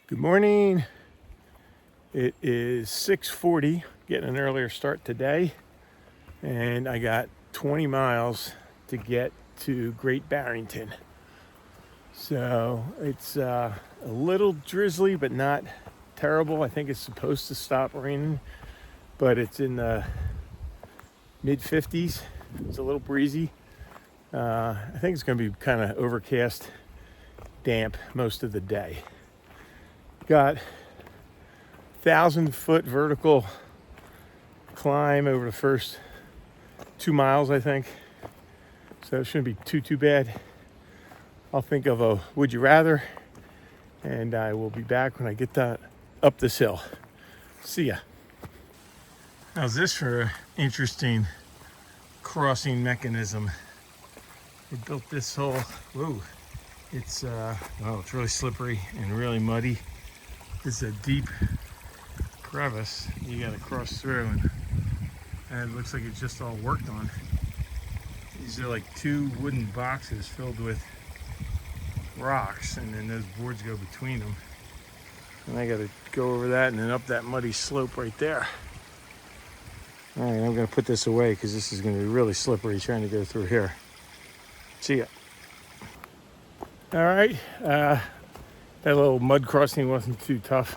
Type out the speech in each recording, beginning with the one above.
Good morning. It is 6:40, getting an earlier start today, and I got 20 miles to get to Great Barrington. So it's a little drizzly, but not terrible. I think it's supposed to stop raining, but it's in the mid 50s. It's a little breezy. I think it's going to be kind of overcast, damp most of the day. Got 1,000-foot vertical climb over the first 2 miles, I think. So it shouldn't be too bad. I'll think of a would you rather, and I will be back when I get up this hill. See ya. How's this for an interesting crossing mechanism? We built this whole, whoa, it's really slippery and really muddy. It's a deep crevice you got to cross through, and it looks like it's just all worked on. These are like two wooden boxes filled with rocks, and then those boards go between them. And I got to go over that and then up that muddy slope right there. All right, I'm going to put this away because this is going to be really slippery trying to go through here. See ya. All right. That little mud crossing wasn't too tough,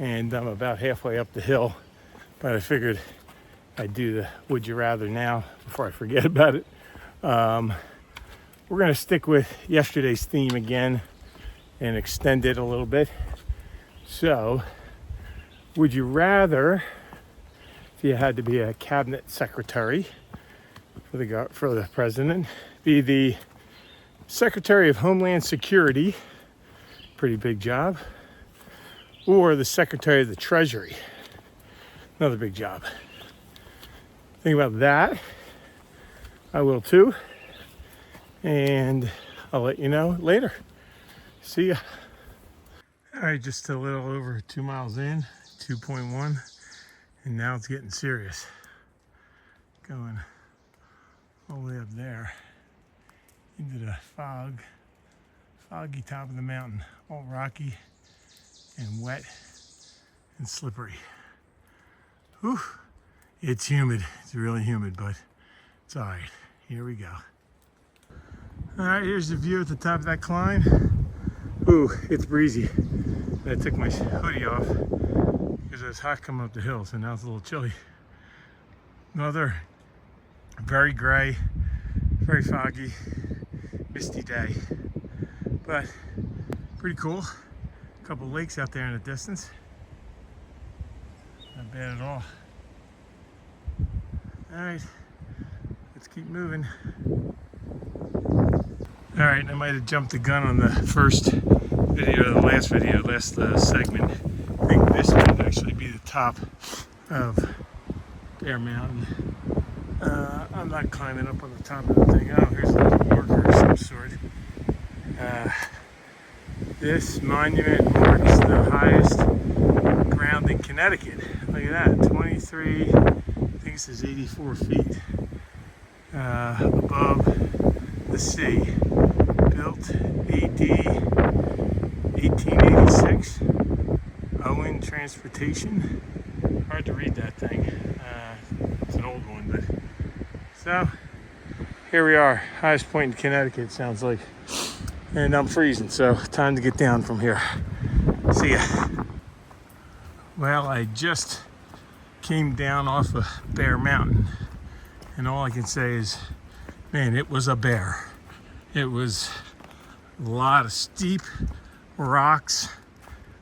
and I'm about halfway up the hill, but I figured I'd do the would you rather now before I forget about it. We're going to stick with yesterday's theme again and extend it a little bit. So, would you rather, if you had to be a cabinet secretary for the president, be the Secretary of Homeland Security, pretty big job, or the Secretary of the Treasury, another big job? Think about that. I will too, and I'll let you know later. See ya. All right, just a little over 2 miles in, 2.1, and now it's getting serious. Going all the way up there into the foggy top of the mountain, all rocky and wet and slippery. Whew. It's humid. It's really humid, but it's all right. Here we go. All right, here's the view at the top of that climb. Ooh, it's breezy. I took my hoodie off because it was hot coming up the hill, so now it's a little chilly. Another very gray, very foggy, misty day, but pretty cool. A couple lakes out there in the distance. Not bad at all. All right, let's keep moving. All right, I might have jumped the gun on the first video, the last video, segment. I think this might actually be the top of Bear Mountain. I'm not climbing up on the top of the thing. Oh, here's a little marker of some sort. This monument marks the highest ground in Connecticut. Look at that, 23, I think this is 84 feet above the sea. Built AD 1886. Owen Transportation. Hard to read that thing. It's an old one, but so here we are, highest point in Connecticut, sounds like, and I'm freezing, so time to get down from here. See ya. Well, I just came down off of Bear Mountain, and all I can say is, man, it was a bear. It was a lot of steep rocks.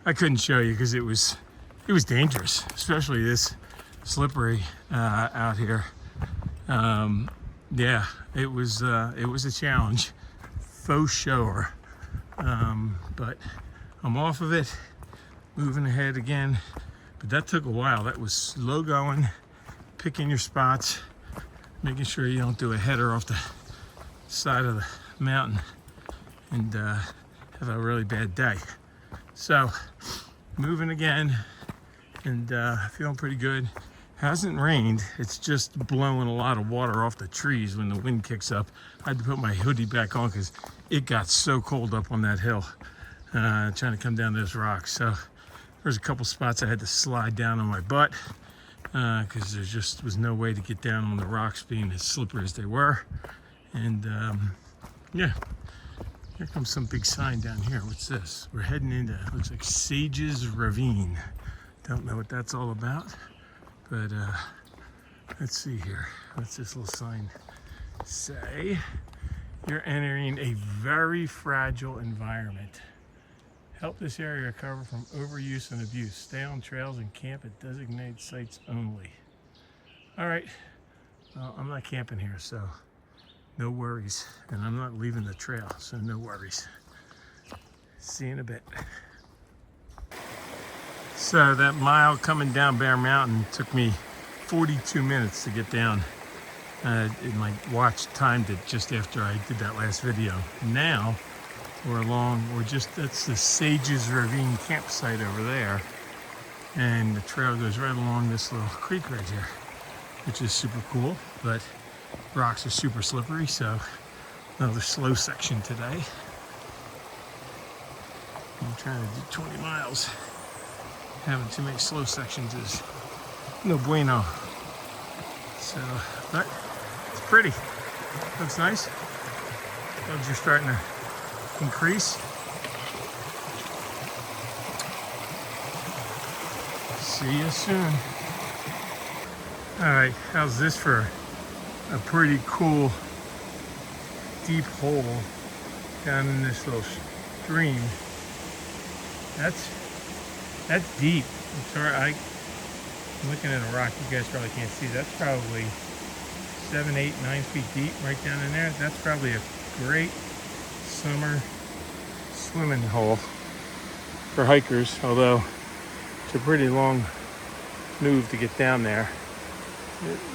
I couldn't show you because it was dangerous, especially this slippery out here. Yeah, it was a challenge, faux sure. But I'm off of it, moving ahead again. But that took a while. That was slow going, picking your spots, making sure you don't do a header off the side of the mountain and have a really bad day. So moving again, and feeling pretty good. Hasn't rained, it's just blowing a lot of water off the trees when the wind kicks up. I had to put my hoodie back on because it got so cold up on that hill. trying to come down those rocks. So there's a couple spots I had to slide down on my butt because there just was no way to get down on the rocks being as slippery as they were. And yeah, here comes some big sign down here. What's this? We're heading into, looks like Sages Ravine. Don't know what that's all about, but let's see here. What's this little sign say? You're entering a very fragile environment. Help this area recover from overuse and abuse. Stay on trails and camp at designated sites only. All right, well, I'm not camping here, so no worries. And I'm not leaving the trail, so no worries. See you in a bit. So that mile coming down Bear Mountain took me 42 minutes to get down. My watch timed it just after I did that last video. Now that's the Sages Ravine campsite over there. And the trail goes right along this little creek right here, which is super cool, but rocks are super slippery, so another slow section today. I'm trying to do 20 miles. Having too many slow sections is no bueno. So, but it's pretty. Looks nice. Bugs are starting to increase. See you soon. All right, how's this for a pretty cool deep hole down in this little stream? That's deep. I'm sorry, I'm looking at a rock you guys probably can't see. That's probably 7, 8, 9 feet deep right down in there. That's probably a great summer swimming hole for hikers, although it's a pretty long move to get down there.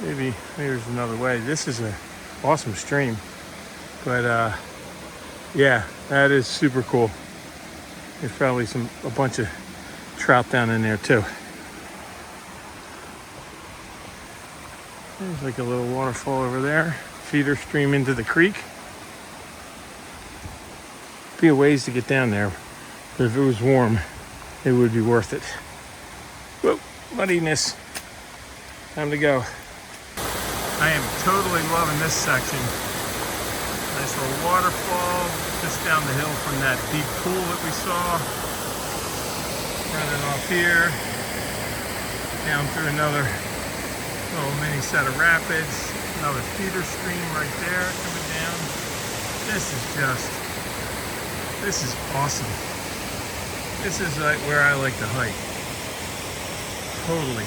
Maybe there's another way. This is an awesome stream, but yeah, that is super cool. There's probably a bunch of trout down in there too. There's like a little waterfall over there. Feeder stream into the creek. Be a ways to get down there, but if it was warm, it would be worth it. Whoa, muddiness. Time to go. I am totally loving this section. Nice little waterfall just down the hill from that deep pool that we saw. Running off here, down through another little mini set of rapids, another feeder stream right there coming down. This is awesome. This is like where I like to hike. Totally.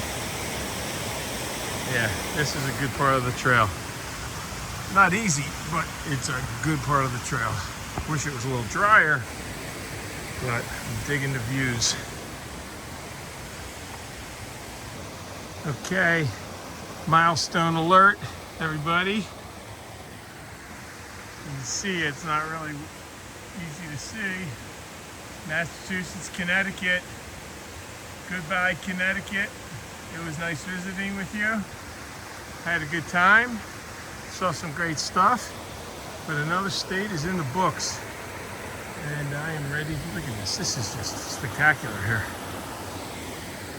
Yeah, this is a good part of the trail. Not easy, but it's a good part of the trail. Wish it was a little drier, but I'm digging the views. Okay, milestone alert, everybody. You can see it's not really easy to see. Massachusetts, Connecticut. Goodbye, Connecticut. It was nice visiting with you. I had a good time. Saw some great stuff. But another state is in the books. And I am ready. Look at this. This is just spectacular here.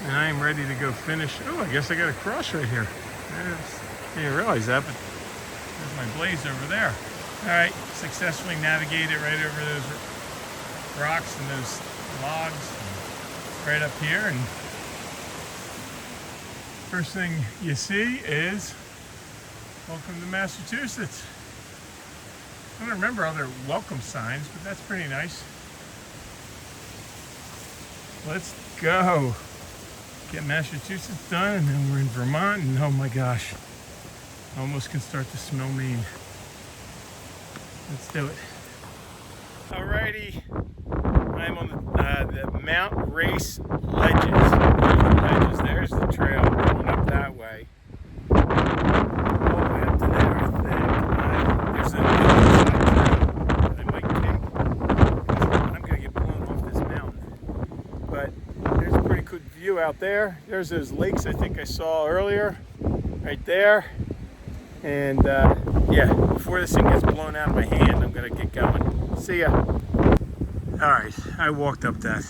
And I am ready to go finish. Oh, I guess I got a cross right here. I didn't realize that, but there's my blaze over there. All right, successfully navigated right over those rocks and those logs right up here. And first thing you see is welcome to Massachusetts. I don't remember other welcome signs, but that's pretty nice. Let's go. Get Massachusetts done, and then we're in Vermont, and oh my gosh, I almost can start to smell Maine. Let's do it. Alrighty, I'm on the Mount Race ledges. There's the trail going up that way. All the way up to there, I think. There's a that might take. I'm gonna get blown off this mountain, but there's a pretty good view out there. There's those lakes I think I saw earlier, right there. And yeah, before this thing gets blown out of my hand, I'm gonna get going. See ya. All right, I walked up that.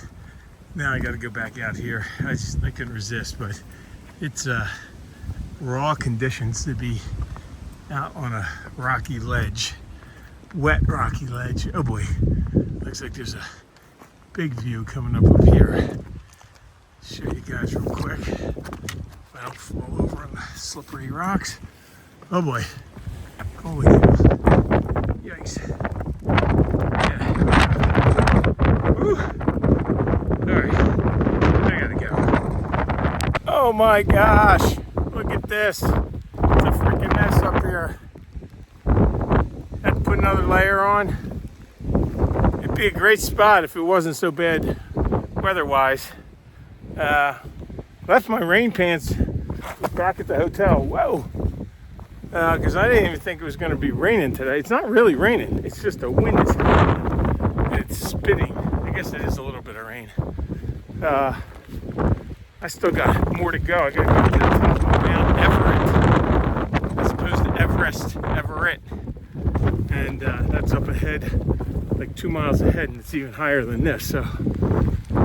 Now I got to go back out here. I couldn't resist, but it's raw conditions to be out on a rocky ledge, wet rocky ledge. Oh boy, looks like there's a big view coming up here. Show you guys real quick. I don't fall over on the slippery rocks. Oh boy, holy cow. Yikes. Yeah. Woo. All right, I gotta go. Oh my gosh, look at this. It's a freaking mess up here. Had to put another layer on. It'd be a great spot if it wasn't so bad weather-wise. Left my rain pants back at the hotel. Whoa. Because I didn't even think it was going to be raining today. It's not really raining. It's just a wind is and it's spitting. I guess it is a little bit of rain. I still got more to go. I got to go to the top of Mount Everett, as opposed to Everett. And that's up ahead, like 2 miles ahead, and it's even higher than this. So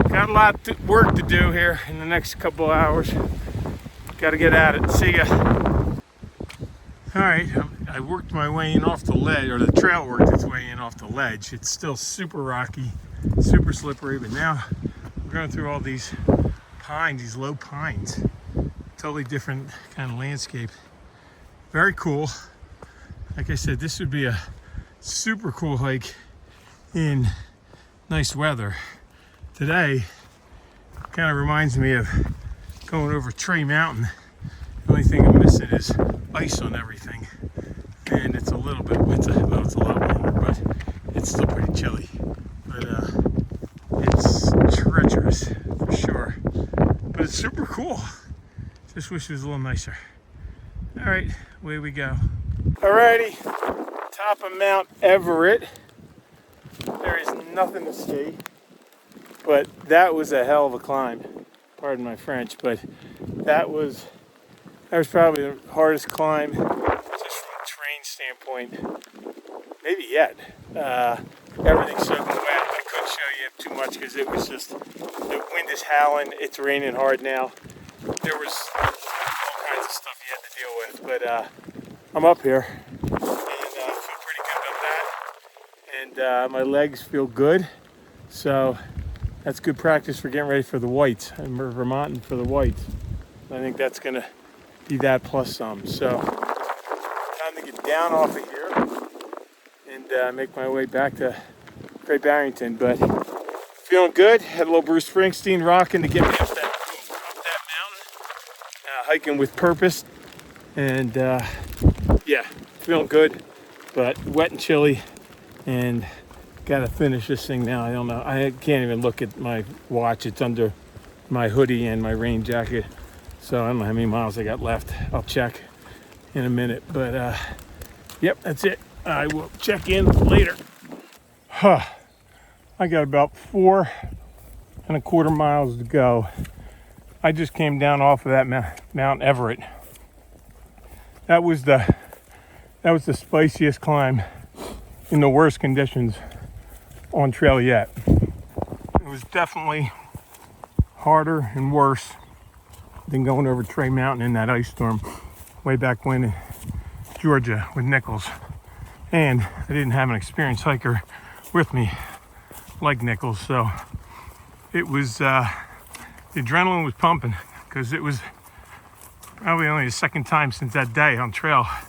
got a lot of work to do here in the next couple of hours. Got to get at it. See ya. All right, I worked my way in off the ledge, or the trail worked its way in off the ledge. It's still super rocky, super slippery, but now we're going through all these pines, these low pines. Totally different kind of landscape. Very cool. Like I said, this would be a super cool hike in nice weather. Today kind of reminds me of going over Trey Mountain. The only thing I'm missing is ice on everything, and it's a little bit, it's a lot warmer, but it's still pretty chilly. But it's treacherous for sure, but it's super cool. Just wish it was a little nicer. All right, away we go. Alrighty, top of Mount Everett. There is nothing to see, but that was a hell of a climb. Pardon my French, but that was probably the hardest climb, just from a terrain standpoint, maybe yet. Everything's soaking wet. I couldn't show you too much because it was just, the wind is howling. It's raining hard now. There was all kinds of stuff you had to deal with, but I'm up here and feel pretty good about that. And my legs feel good, so that's good practice for getting ready for the whites. I'm Vermonting for the whites. I think that's gonna be that plus some. So time to get down off of here and make my way back to Great Barrington. But feeling good. Had a little Bruce Springsteen rocking to get me up that mountain. Hiking with purpose. And yeah, feeling good, but wet and chilly. And gotta finish this thing now. I don't know. I can't even look at my watch. It's under my hoodie and my rain jacket. So I don't know how many miles I got left. I'll check in a minute, but yep, that's it. I will check in later. I got about 4.25 miles to go. I just came down off of that Mount Everett. That was the spiciest climb in the worst conditions on trail yet. It was definitely harder and worse than going over Trey Mountain in that ice storm way back when in Georgia with Nichols. And I didn't have an experienced hiker with me like Nichols, so it was, the adrenaline was pumping because it was probably only the second time since that day on trail I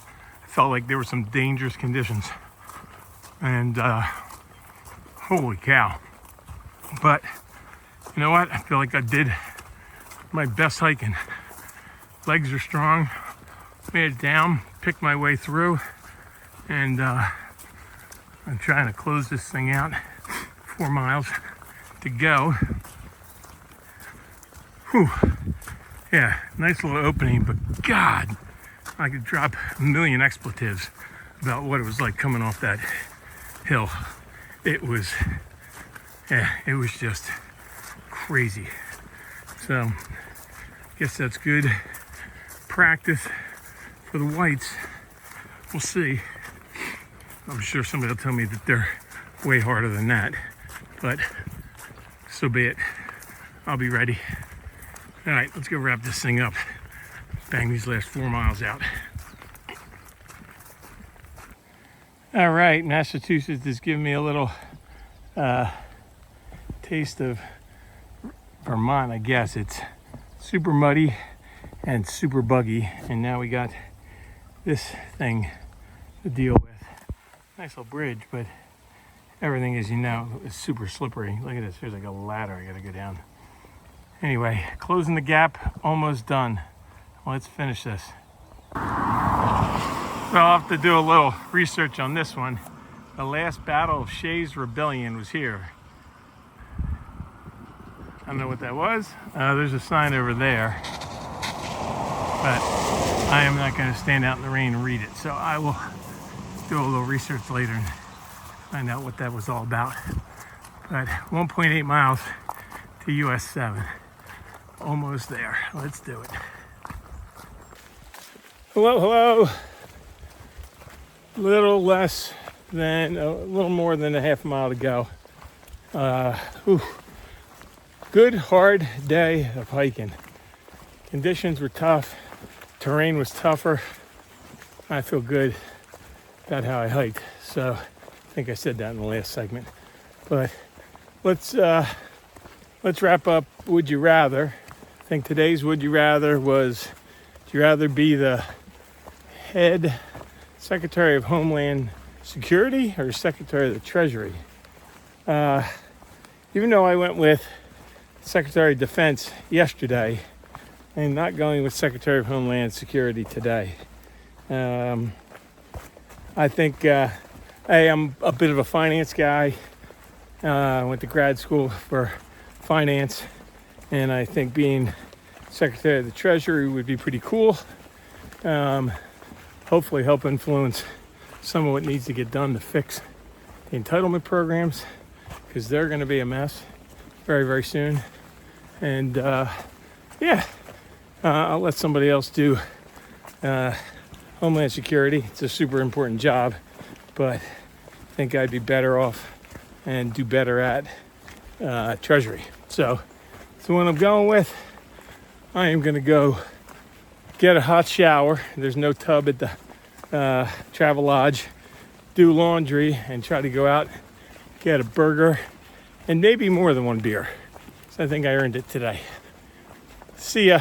felt like there were some dangerous conditions. And holy cow. But you know what? I feel like I did my best hiking. Legs are strong, made it down, picked my way through, and I'm trying to close this thing out. 4 miles to go. Whew. Yeah, nice little opening, but God, I could drop a million expletives about what it was like coming off that hill. It was just crazy. So guess that's good practice for the whites. We'll see. I'm sure somebody will tell me that they're way harder than that, but so be it. I'll be ready. All right, let's go wrap this thing up. Bang these last 4 miles out. All right, Massachusetts is giving me a little taste of Vermont, I guess. It's super muddy and super buggy, and now we got this thing to deal with. Nice little bridge, but everything, as you know, is super slippery. Look at this, there's like a ladder I gotta go down. Anyway, closing the gap, almost done. Let's finish this. So I'll have to do a little research on this one. The last battle of Shays' Rebellion was here. I don't know what that was. There's a sign over there, but I am not going to stand out in the rain and read it. So I will do a little research later and find out what that was all about. But 1.8 miles to US 7. Almost there. Let's do it. Hello, hello. A little more than a half mile to go. Good hard day of hiking. Conditions were tough. Terrain was tougher. I feel good about how I hiked. So I think I said that in the last segment. But let's wrap up Would You Rather. I think today's Would You Rather was, would you rather be the head Secretary of Homeland Security or Secretary of the Treasury? Even though I went with Secretary of Defense yesterday, I'm not going with Secretary of Homeland Security today. I think I'm a bit of a finance guy. I went to grad school for finance, and I think being Secretary of the Treasury would be pretty cool. Hopefully help influence some of what needs to get done to fix the entitlement programs, because they're going to be a mess very, very soon. And I'll let somebody else do Homeland Security. It's a super important job, but I think I'd be better off and do better at Treasury. So what I'm going with, I am going to go get a hot shower. There's no tub at the Travel Lodge. Do laundry and try to go out, get a burger, and maybe more than one beer. So I think I earned it today. See ya.